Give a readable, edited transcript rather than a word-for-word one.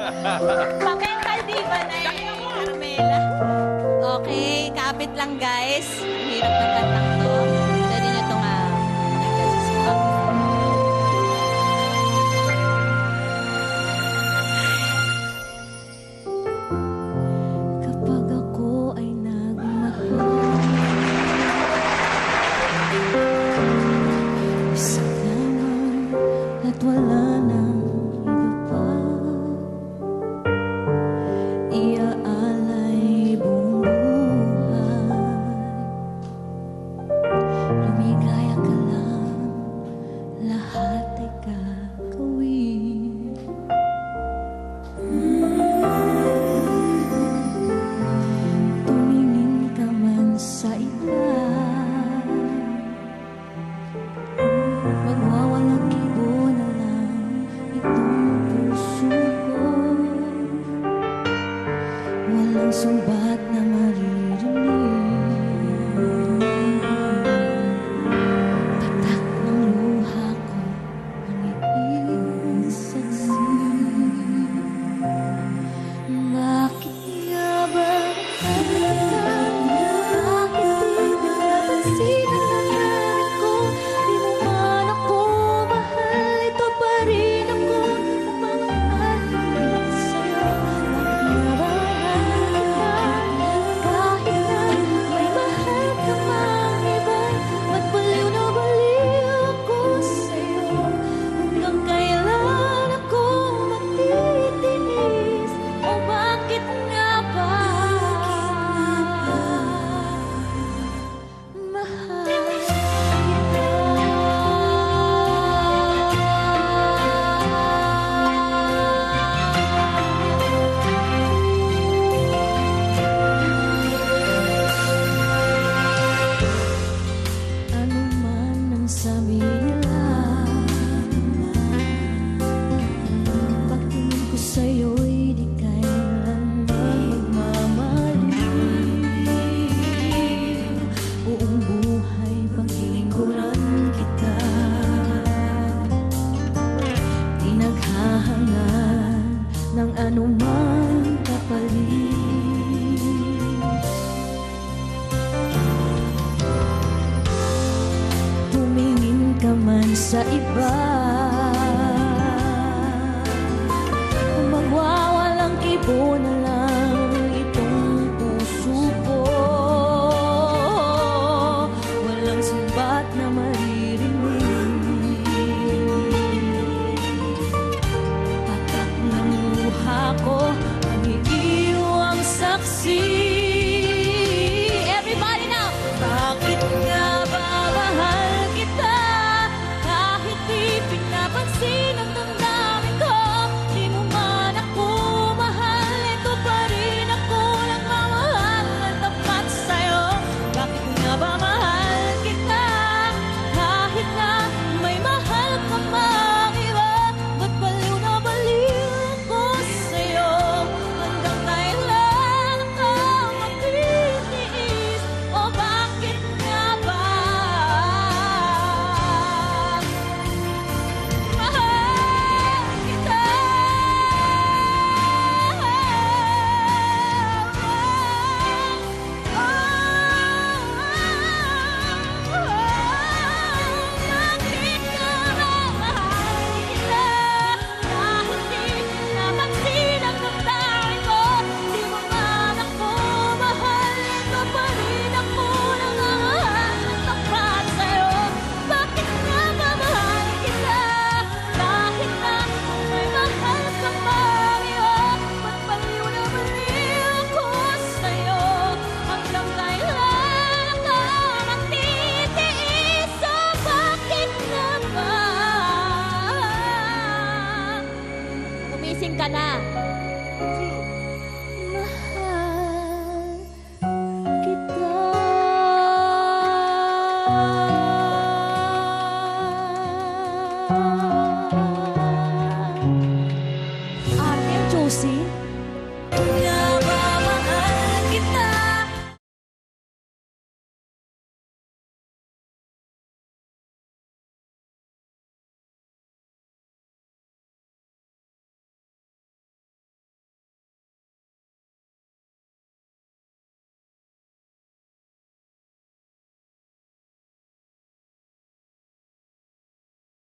Papel Caldiva na eh. Carmela. Okay, kapit lang guys. Hirap ng kantang to. Pwede nyo itong adjust up. Kapag ako ay nagmahal, isa naman at wala nang iba pa, iaalay buong buhay. Lumigaya ka lang, lahat ay gagawin. Tumingin ka man sa iba, magwawalang kibo na lang itong puso ko. Walang sumbat na maririnig. Tatak ng luha ko ang iyong saksi. Bakit nga ba bakit di napansin ang nangyari ko? Di mo man ako mahal, ito pa rin ako nagmamahal sa'yo. Bakit nga ba kahit na may mahal ka mang iba, ba't baliw na baliw ako sa'yo? Hanggang kailan ako matitiis? O bakit nga ba mahal ano man ang sabi nila, pagtingin ko sa'yo'y di kailanman magmamaliw. Buong buhay paglingkuran kita, di naghahangan ng anumang kapalit. Tumingin ka man sa iba, magwawalang kibo na lang itong puso ko. Walang sumbat na maririnig. Tatak ng luha ko ang iyong saksi. Everybody now! Bakit nga ba mahal kita? Kahit di pinapansin ang damdamin ko, di mo man ako mahal, ito pa rin ako nagmamahal ng tapat sa'yo. Bakit nga ba mahal kita? Kahit na may mahal ka mang iba, ba't baliw na baliw ako sa'yo? Hanggang kailan ako matitiis? O bakit nga ba mahal kita? Bakit nga ba mahal kita? Kahit di napansin ang damdamin ko, di mo man ako mahal, ito pa rin ako nangangahal ng tapat sa'yo. Bakit nga ba mahal kita? Kahit na may mahal ka mang iba, ba't baliw na baliw ako sa'yo? Hanggang kailan ako matitiis? O bakit nga ba? Gumising ka na. Mahal kita. Ate, Josie.